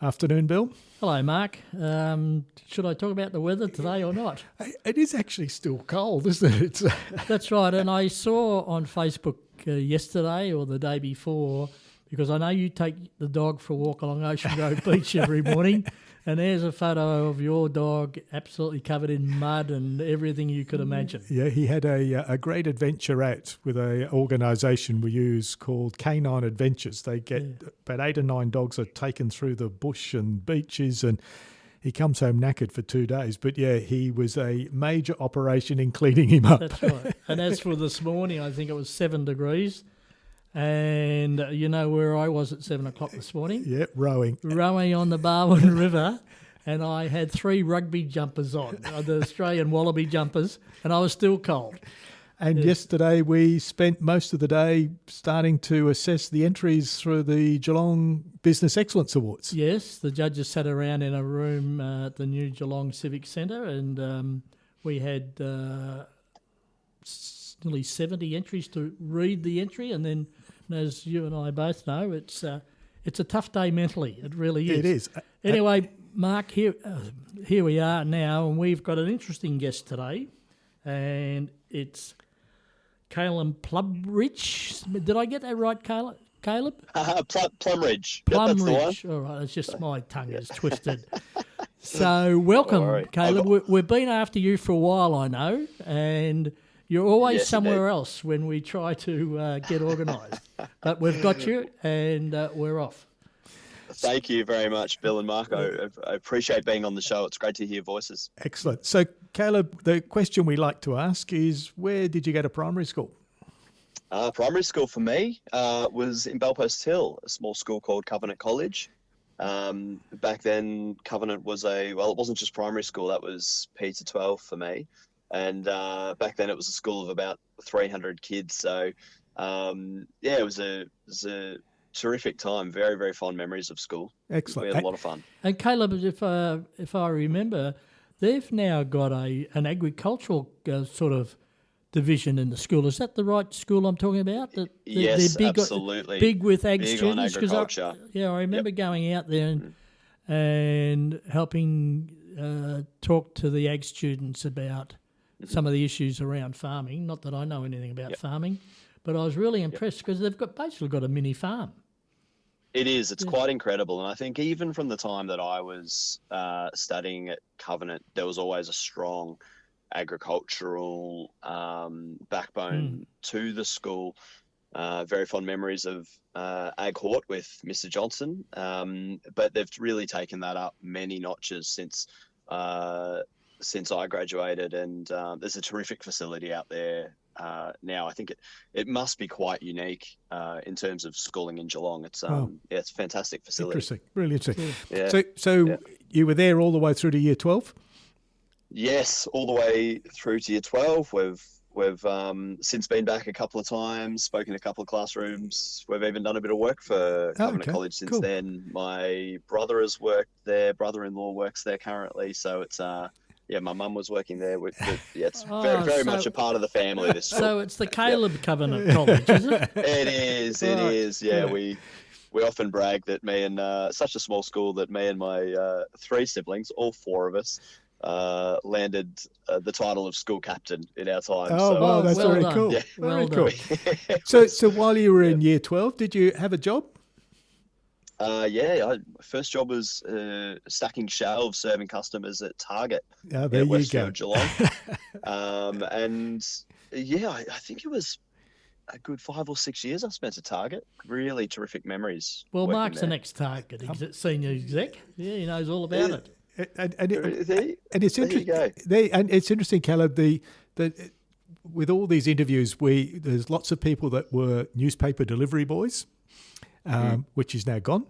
Afternoon, Bill. Hello, Mark. Should I talk about the weather today or not? It is actually still cold, isn't it? That's right. And I saw on Facebook yesterday or the day before, because I know you take the dog for a walk along Ocean Grove Beach every morning, and there's a photo of your dog absolutely covered in mud and everything you could imagine. Yeah, he had a great adventure with an organisation we use called Canine Adventures. They get about 8 or 9 dogs are taken through the bush and beaches, and he comes home knackered for 2 days. But yeah, he was a major operation in cleaning him up. That's right. And as for this morning, I think it was 7 degrees. And you know where I was at 7 o'clock this morning? Yeah, rowing. Rowing on the Barwon River. And I had 3 rugby jumpers on, the Australian Wallaby jumpers, and I was still cold. And yesterday we spent most of the day starting to assess the entries through the Geelong Business Excellence Awards. Yes, the judges sat around in a room at the new Geelong Civic Centre, and we had nearly 70 entries to read the entry, and then, as you and I both know, it's a tough day mentally. It really is. It is. Anyway, Mark, here we are now, and we've got an interesting guest today, and it's Caleb Plumridge. Did I get that right, Caleb? Plumridge. Plumridge. All right, it's just my tongue is twisted. So welcome, Caleb. We've been after you for a while, I know, and you're always somewhere else when we try to get organised. But we've got you, and we're off. Thank you very much, Bill and Mark. I appreciate being on the show. It's great to hear voices. Excellent. So, Caleb, the question we like to ask is, where did you go to primary school? Primary school for me was in Belpost Hill, a small school called Covenant College. Back then, Covenant was it wasn't just primary school, that was P to 12 for me. And back then it was a school of about 300 kids. So, it was a terrific time. Very, very fond memories of school. Excellent. We had a lot of fun. And Caleb, if I remember, they've now got an agricultural sort of division in the school. Is that the right school I'm talking about? Yes, they're big, absolutely. Big with ag big students. On agriculture. I remember going out there and helping talk to the ag students about some of the issues around farming. Not that I know anything about farming, but I was really impressed because they've basically got a mini farm. It is. It's quite incredible. And I think even from the time that I was studying at Covenant, there was always a strong agricultural backbone to the school. Very fond memories of Ag Hort with Mr. Johnson. But they've really taken that up many notches since I graduated. And there's a terrific facility out there now. I think it must be quite unique in terms of schooling in Geelong. It's it's a fantastic facility. Interesting, really interesting. Yeah. So you were there all the way through to year 12? Yes, all the way through to year 12. We've since been back a couple of times, spoken in a couple of classrooms. We've even done a bit of work for Covenant College since then. My brother has worked there. Brother-in-law works there currently. So it's my mum was working there. It's very much a part of the family. This school. So it's the Caleb Covenant College, is it? It is. Yeah, we often brag that me and such a small school that me and my 3 siblings, all 4 of us, landed the title of school captain in our time. Oh, wow, that's well very done. cool. Yeah. Very Well cool. So while you were in year 12, did you have a job? First job was stacking shelves, serving customers at Target. Oh, there you Westfield, go. Geelong. I think it was a good 5 or 6 years I spent at Target. Really terrific memories. Well, Mark's there. the next Target senior exec. Yeah, he knows all about it. And it's There you go. interesting. And it's interesting, Caleb. With all these interviews, there's lots of people that were newspaper delivery boys, which is now gone.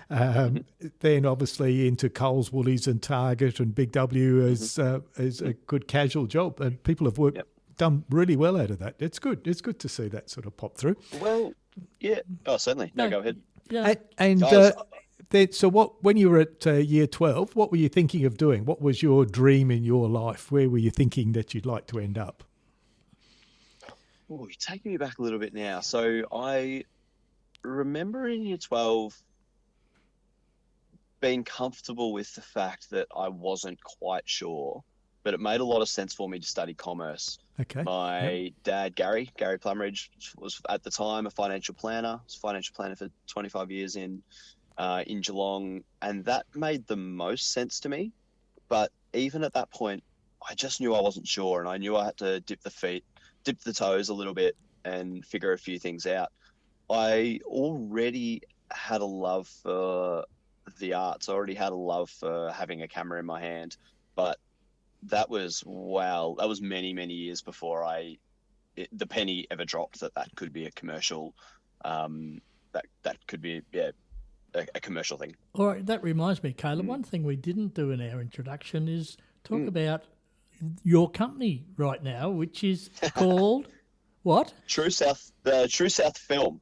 Then obviously into Coles, Woolies, and Target and Big W as a good casual job, and people have done really well out of that. It's good. It's good to see that sort of pop through. Well, yeah. Oh, certainly. No, go ahead. Yeah. When you were at year 12, what were you thinking of doing? What was your dream in your life? Where were you thinking that you'd like to end up? Oh, you're taking me back a little bit now. So I remember in year 12 been comfortable with the fact that I wasn't quite sure, but it made a lot of sense for me to study commerce. Okay. My dad, Gary Plumridge, was at the time a financial planner. Was a financial planner for 25 years in Geelong, and that made the most sense to me. But even at that point, I just knew I wasn't sure, and I knew I had to dip the toes a little bit and figure a few things out. I already had a love for the arts. I already had a love for having a camera in my hand, but that was many, many years before the penny ever dropped that could be a commercial, that could be a commercial thing. All right, that reminds me, Caleb. One thing we didn't do in our introduction is talk about your company right now, which is called what? True South Film,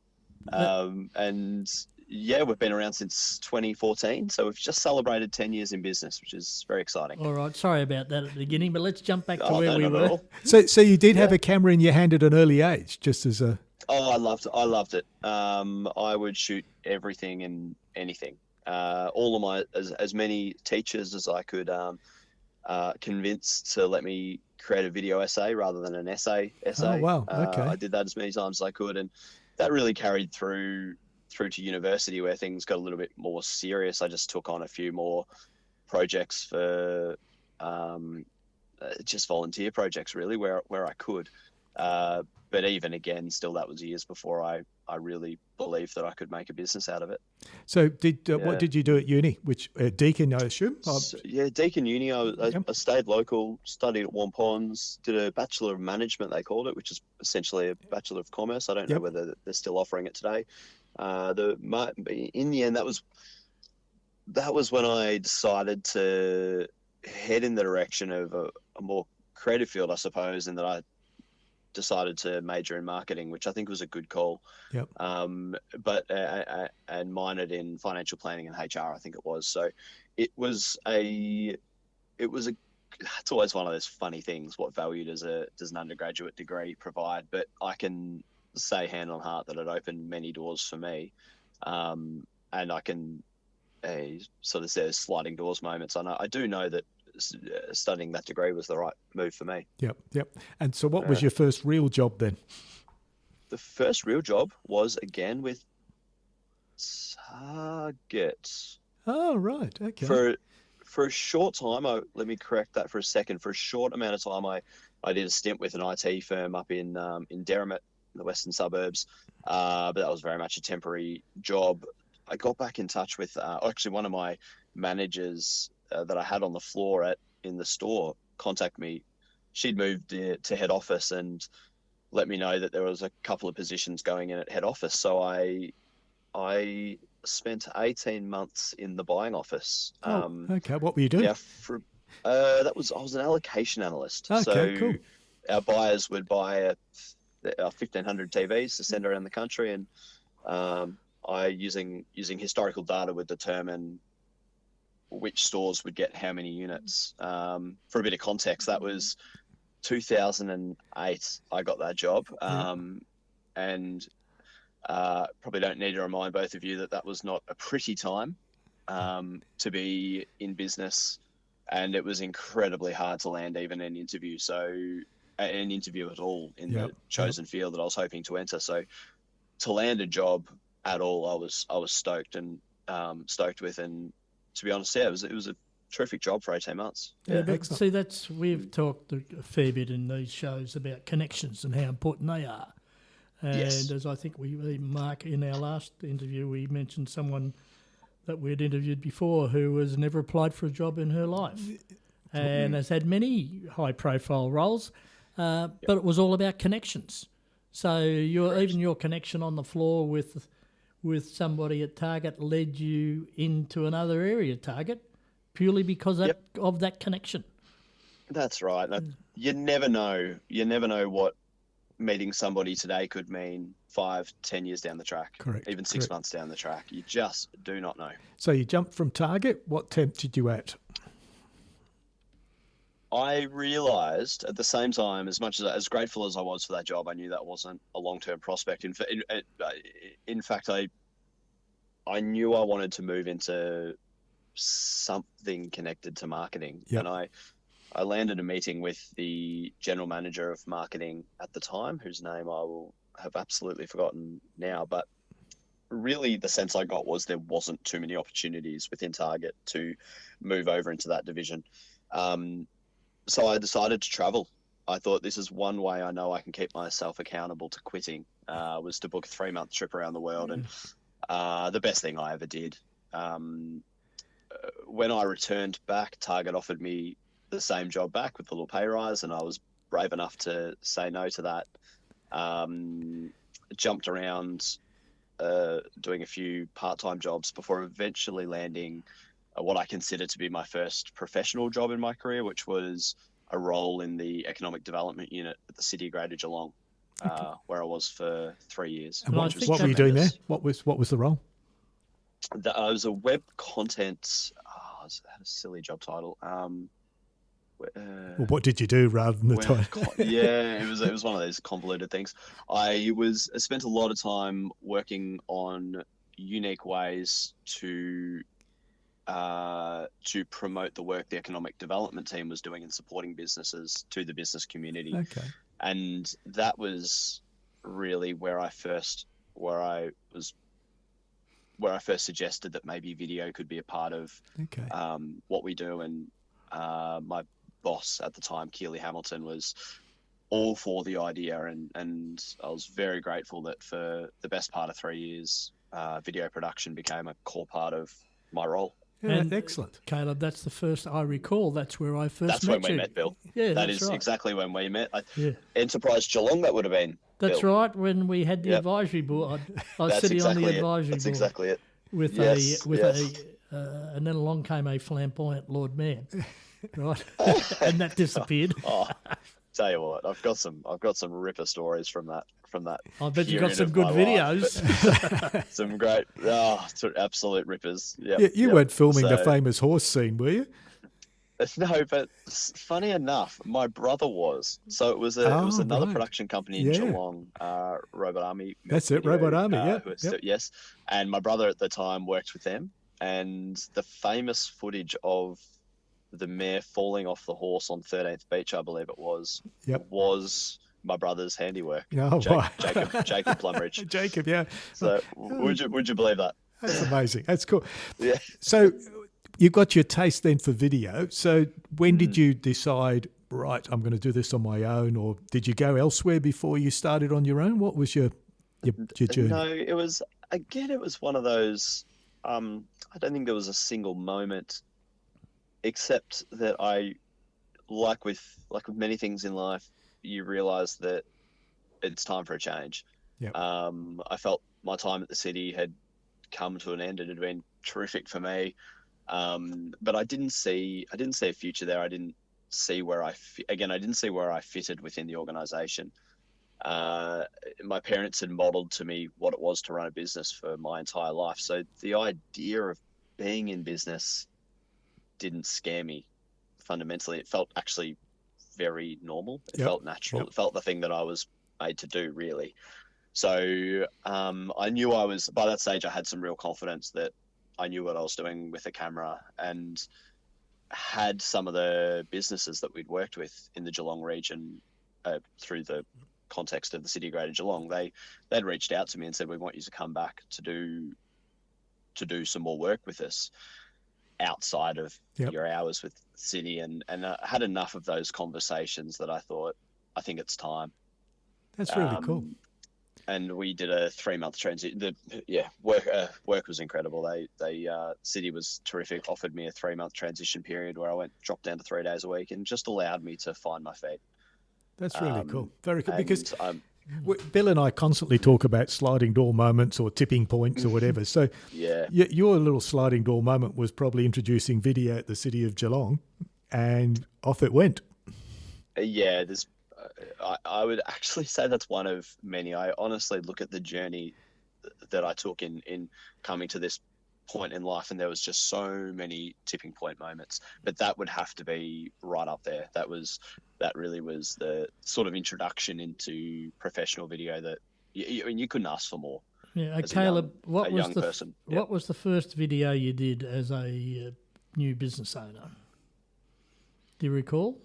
and yeah, we've been around since 2014, so we've just celebrated 10 years in business, which is very exciting. All right, sorry about that at the beginning, but let's jump back to where we were. So you did have a camera in your hand at an early age, just as a... Oh, I loved it. I would shoot everything and anything. All of my, as many teachers as I could convince to let me create a video essay rather than an essay. Oh, wow, okay. I did that as many times as I could, and that really carried through to university, where things got a little bit more serious. I just took on a few more projects for just volunteer projects, really, where I could. But even again, still, that was years before I really believed that I could make a business out of it. So what did you do at uni? Which Deakin, I assume? Deakin Uni. I stayed local, studied at Wampons, did a Bachelor of Management, they called it, which is essentially a Bachelor of Commerce. I don't know whether they're still offering it today. In the end, that was when I decided to head in the direction of a more creative field, I suppose, and that I decided to major in marketing, which I think was a good call. Yep. But and minored in financial planning and HR, I think it was. So it's always one of those funny things. What value does an undergraduate degree provide? But I can say hand on heart that it opened many doors for me, and I can sort of say sliding doors moments. I do know that studying that degree was the right move for me. Yep. And so what was your first real job then? The first real job was again with Target. Oh, right. Okay. For a short time, let me correct that for a second. For a short amount of time, I did a stint with an IT firm up in Derrimut, in the western suburbs, but that was very much a temporary job. I got back in touch with actually one of my managers that I had on the floor in the store contacted me. She'd moved to head office and let me know that there was a couple of positions going in at head office. So I spent 18 months in the buying office. Okay. What were you doing? Yeah, I was an allocation analyst. Okay, so cool. Our buyers would buy 1,500 TVs to send around the country, and I using historical data would determine which stores would get how many units. For a bit of context, that was 2008 I got that job, and probably don't need to remind both of you that was not a pretty time to be in business, and it was incredibly hard to land even an interview. So an interview at all in the chosen field that I was hoping to enter. So to land a job at all, I was stoked with, and to be honest, it was a terrific job for 18 months. Yeah, but see, we've talked a fair bit in these shows about connections and how important they are. And as I think Mark, in our last interview, we mentioned someone that we'd interviewed before who has never applied for a job in her life and has had many high-profile roles, but it was all about connections. So even your connection on the floor with somebody at Target led you into another area at Target purely because of that connection. That's right. You never know. You never know what meeting somebody today could mean 5-10 years down the track. Correct. Even 6 months down the track. You just do not know. So you jumped from Target. What temp did you at? I realised at the same time, as much as grateful as I was for that job, I knew that wasn't a long-term prospect. In fact, I knew I wanted to move into something connected to marketing. Yep. And I landed a meeting with the general manager of marketing at the time, whose name I will have absolutely forgotten now. But really the sense I got was there wasn't too many opportunities within Target to move over into that division. So I decided to travel. I thought this is one way I know I can keep myself accountable to quitting, was to book a 3-month trip around the world. And the best thing I ever did. When I returned back, Target offered me the same job back with a little pay rise, and I was brave enough to say no to that. Jumped around doing a few part-time jobs before eventually landing what I consider to be my first professional job in my career, which was a role in the economic development unit at the City of Greater Geelong, where I was for 3 years. And what were you doing there? What was the role? I was a web content. I had a silly job title. Well, what did you do rather than the title? Yeah, it was one of those convoluted things. I spent a lot of time working on unique ways to promote the work the economic development team was doing in supporting businesses to the business community. Okay. And that was really where I first suggested that maybe video could be a part of what we do. And my boss at the time, Keely Hamilton, was all for the idea, and I was very grateful that for the best part of 3 years, video production became a core part of my role. Yeah, and excellent. Caleb, that's the first I recall. That's where I first met you. That's when we met, Bill. Yeah, that is right. Exactly when we met. Enterprise Geelong, that would have been. That's Bill. Right, when we had the advisory board. I was sitting on the advisory board. That's exactly it. And then along came a flamboyant Lord Mayor, right? And that disappeared. Tell you what, I've got some ripper stories from that. I bet you got some good videos. Some great, absolute rippers. You weren't filming the famous horse scene, were you? No, but funny enough, my brother was. So it was another production company in Geelong, Robot Army. That's it, Robot Army. Yes, and my brother at the time worked with them, and the famous footage of the mayor falling off the horse on 13th Beach, I believe it was, was my brother's handiwork. Oh, Jacob Plumridge. Jacob, yeah. So would you believe that? That's amazing. That's cool. Yeah. So you got your taste then for video. So when did you decide, right, I'm going to do this on my own, or did you go elsewhere before you started on your own? What was your journey? No, it was one of those. I don't think there was a single moment, except that I, like with many things in life, you realise that it's time for a change. Yep. I felt my time at the city had come to an end. It had been terrific for me, but I didn't see a future there. I didn't see where I fitted within the organisation. My parents had modelled to me what it was to run a business for my entire life, so the idea of being in business didn't scare me. Fundamentally, it felt actually very normal. It felt natural. It felt the thing that I was made to do, really. So I knew by that stage, I had some real confidence that I knew what I was doing with a camera, and had some of the businesses that we'd worked with in the Geelong region through the context of the City of Greater Geelong. They'd reached out to me and said, we want you to come back to do some more work with us outside of your hours with the city, and I had enough of those conversations that I thought, I think it's time. That's really cool. And we did a 3-month transition. Work was incredible. They city was terrific. Offered me a 3-month transition period where I dropped down to 3 days a week, and just allowed me to find my feet. That's really cool. Very cool. Because Bill and I constantly talk about sliding door moments or tipping points or whatever. So your little sliding door moment was probably introducing video at the City of Geelong, and off it went. Yeah, I would actually say that's one of many. I honestly look at the journey that I took in coming to this point in life, and there was just so many tipping point moments, but that would have to be right up there. That really was the sort of introduction into professional video that you couldn't ask for more. Yeah, Caleb, what was the first video you did as a new business owner? Do you recall?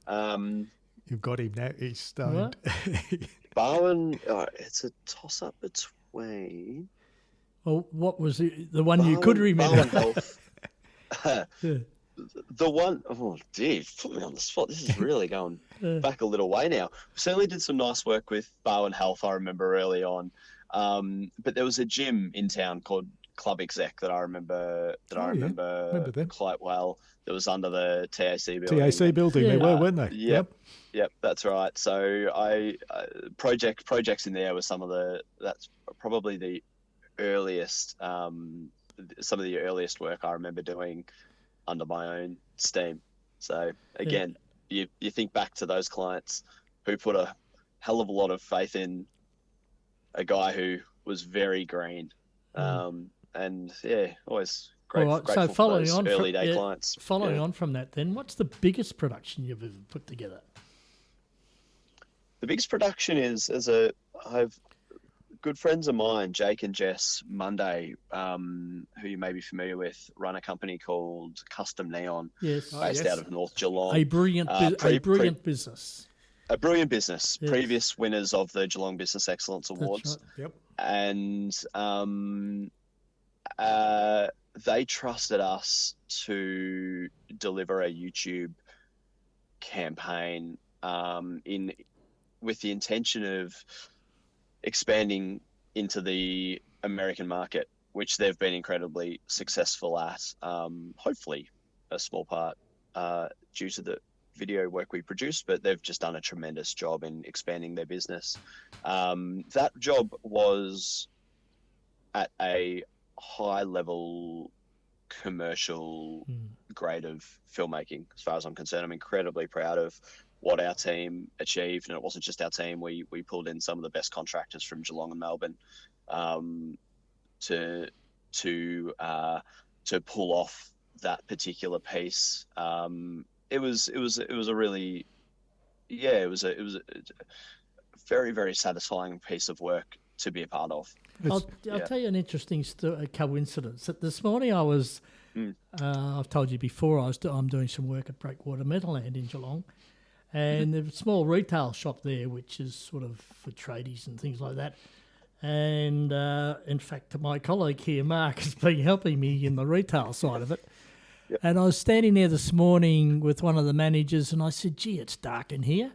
You've got him now. He's stoned. Barwin, it's a toss-up between... Well, what was the one you could remember? Barwin Health. The one... Oh, dear, put me on the spot. This is really going back a little way now. We certainly did some nice work with Barwin Health, I remember early on. But there was a gym in town called Club Exec that I remember quite well. That was under the TAC building. TAC building, they were, weren't they? Yep, that's right. So projects in there were that's probably the earliest, some of the earliest work I remember doing under my own steam. So again, you think back to those clients who put a hell of a lot of faith in a guy who was very green. And always grateful so for those early day clients. Following on from that then, what's the biggest production you've ever put together? The biggest production is I've good friends of mine, Jake and Jess Monday, who you may be familiar with, run a company called Custom Neon, based out of North Geelong. A brilliant business. A brilliant business. Yes. Previous winners of the Geelong Business Excellence Awards. Right. Yep. And they trusted us to deliver a YouTube campaign with the intention of expanding into the American market, which they've been incredibly successful at. Hopefully a small part due to the video work we produced, but they've just done a tremendous job in expanding their business. That job was at a high level commercial grade of filmmaking. As far as I'm concerned, I'm incredibly proud of what our team achieved, and it wasn't just our team. We pulled in some of the best contractors from Geelong and Melbourne to pull off that particular piece. It was a very, very satisfying piece of work to be a part of. I'll tell you an interesting coincidence. This morning I was, I've told you before, I'm doing some work at Breakwater Meadowland in Geelong, and there's a small retail shop there which is sort of for tradies and things like that. And in fact, my colleague here, Mark, has been helping me in the retail side of it. Yep. And I was standing there this morning with one of the managers, and I said, "Gee, it's dark in here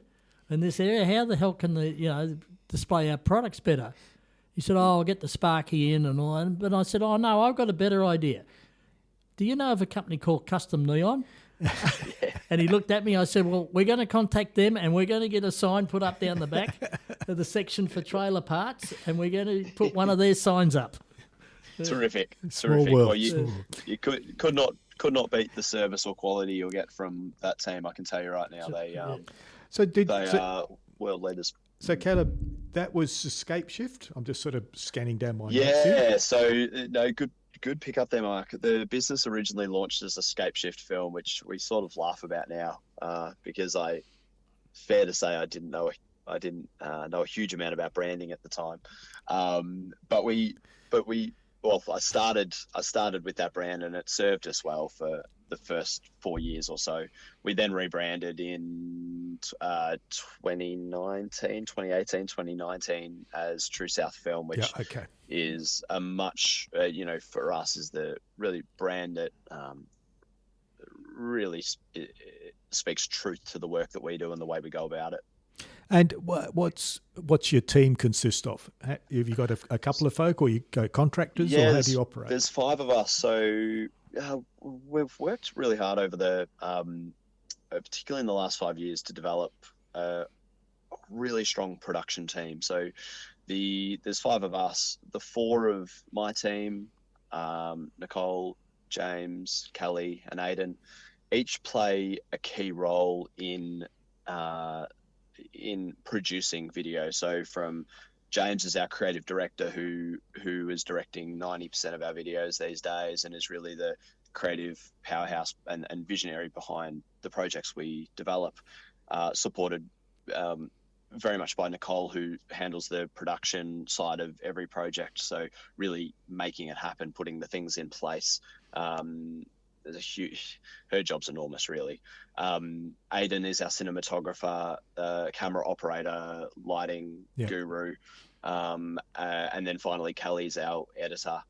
in this area. How the hell can they, display our products better?" He said, "Oh, I'll get the Sparky in and all that." But I said, "Oh no, I've got a better idea. Do you know of a company called Custom Neon?" And he looked at me. I said, "Well, we're going to contact them, and we're going to get a sign put up down the back of the section for trailer parts, and we're going to put one of their signs up." Terrific. Small world. Well, you could not beat the service or quality you'll get from that team. I can tell you right now, they are world leaders. So Caleb, that was Escape Shift. I'm just sort of scanning down my notes here. here. So good pick up there, Mark. The business originally launched as Escape Shift Film, which we sort of laugh about now because fair to say I didn't know a huge amount about branding at the time. I started with that brand, and it served us well for the first 4 years or so. We then rebranded in 2018, 2019 as True South Film, which is a much, for us is the really brand that really speaks truth to the work that we do and the way we go about it. And what's your team consist of? Have you got a couple of folk, or you go contractors, or how do you operate? There's 5 of us. So we've worked really hard over particularly in the last 5 years, to develop a really strong production team. So there's 5 of us. The 4 of my team, Nicole, James, Kelly, and Aidan, each play a key role in producing video. So from James is our creative director who is directing 90% of our videos these days, and is really the creative powerhouse and visionary behind the projects we develop, supported very much by Nicole, who handles the production side of every project. So really making it happen, putting the things in place. There's a huge, her job's enormous, really. Aidan is our cinematographer, camera operator, lighting guru. And then finally, Kelly's our editor,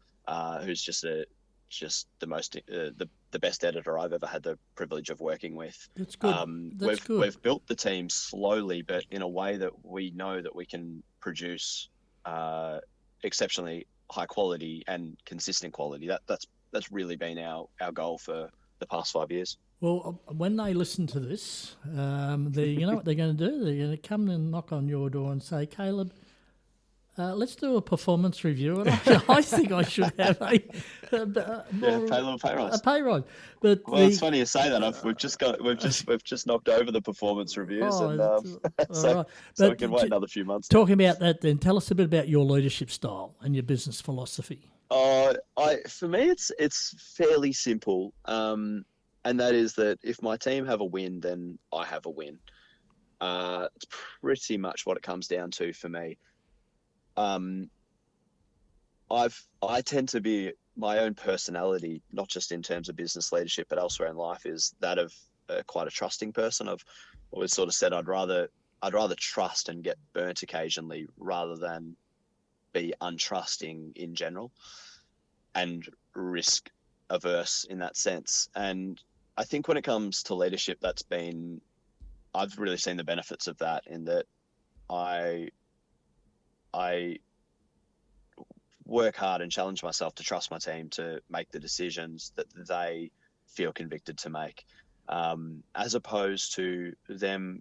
who's just the most, the best editor I've ever had the privilege of working with. That's good. We've built the team slowly, but in a way that we know that we can produce exceptionally high quality and consistent quality. That's really been our goal for the past 5 years. Well, when they listen to this, you know what they're going to do? They're going to come and knock on your door and say, Caleb, let's do a performance review, and I think I should have a pay rise. A pay rise. But it's funny you say that. We've just knocked over the performance reviews, so we can wait another few months. Talking about that, then tell us a bit about your leadership style and your business philosophy. For me, it's fairly simple, and that is that if my team have a win, then I have a win. It's pretty much what it comes down to for me. I tend to be, my own personality, not just in terms of business leadership, but elsewhere in life, is that of quite a trusting person. I've always sort of said I'd rather trust and get burnt occasionally rather than be untrusting in general and risk averse in that sense. And I think when it comes to leadership, I've really seen the benefits of that, in that I work hard and challenge myself to trust my team to make the decisions that they feel convicted to make, as opposed to them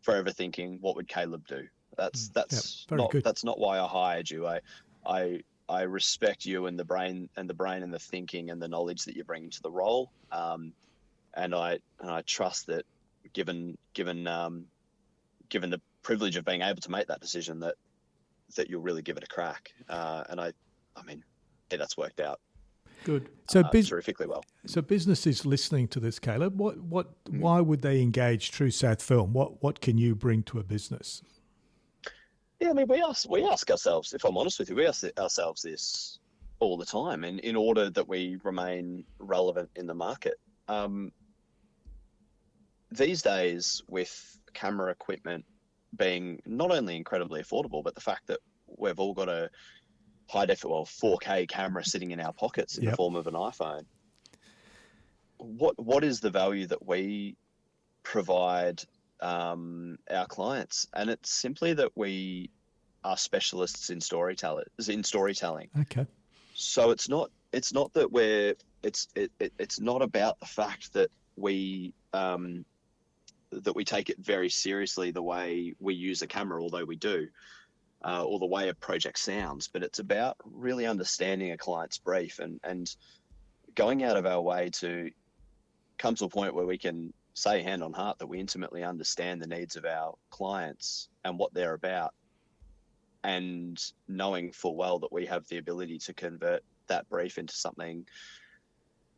forever thinking, what would Caleb do? That's not why I hired you. I respect you and the brain and the thinking and the knowledge that you bring to the role. And I trust that given the privilege of being able to make that decision, that you'll really give it a crack. And I mean, that's worked out. Good. So terrifically well. So businesses listening to this, Caleb, why would they engage True South Film? What can you bring to a business? Yeah, I mean, we ask ourselves, if I'm honest with you, we ask ourselves this all the time, and in order that we remain relevant in the market. These days, with camera equipment being not only incredibly affordable, but the fact that we've all got a 4K camera sitting in our pockets in the form of an iPhone. What is the value that we provide our clients? And it's simply that we are specialists in storytelling. Okay. So it's not that it's not about the fact that we take it very seriously the way we use a camera, although we do, or the way a project sounds, but it's about really understanding a client's brief and going out of our way to come to a point where we can say hand on heart that we intimately understand the needs of our clients and what they're about, and knowing full well that we have the ability to convert that brief into something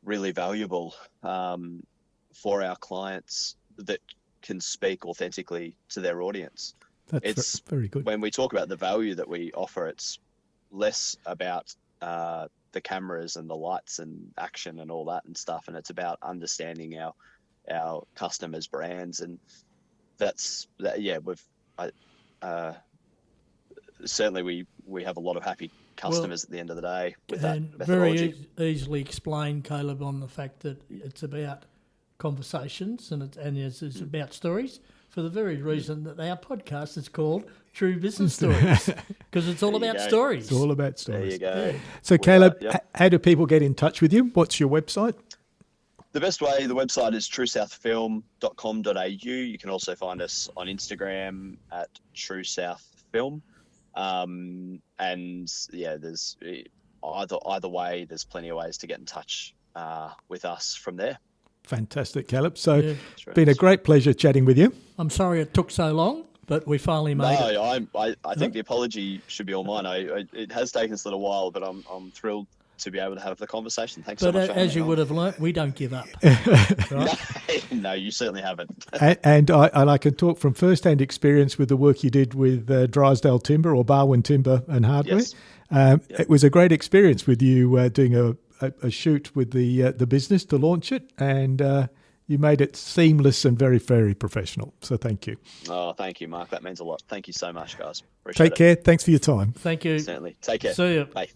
really valuable for our clients that can speak authentically to their audience. That's very good. When we talk about the value that we offer, it's less about the cameras and the lights and action and all that and stuff, and it's about understanding our customers' brands, and certainly we have a lot of happy customers at the end of the day with that methodology. Very easily explained, Caleb, on the fact that it's about conversations and it's about stories, for the very reason that our podcast is called True Business Stories, because it's all about stories. It's all about stories. There you go. Yeah. So, Caleb, how do people get in touch with you? What's your website? The best way, the website is truesouthfilm.com.au. You can also find us on Instagram at truesouthfilm. And yeah, there's either way, there's plenty of ways to get in touch with us from there. Fantastic, Caleb. So it's been a great pleasure chatting with you. I'm sorry it took so long, but we finally made it. No, I think the apology should be all mine. It has taken us a little while, but I'm thrilled to be able to have the conversation. Thanks but so much. As you would have learnt, we don't give up. Right? No, you certainly haven't. and I can talk from first-hand experience with the work you did with Drysdale Timber or Barwon Timber and Hardware. Yes. It was a great experience with you doing a shoot with the business to launch it, and you made it seamless and very, very professional. So thank you. Oh, thank you, Mark. That means a lot. Thank you so much, guys. Appreciate Take care. Thanks for your time. Thank you. Certainly. Take care. See you. Bye.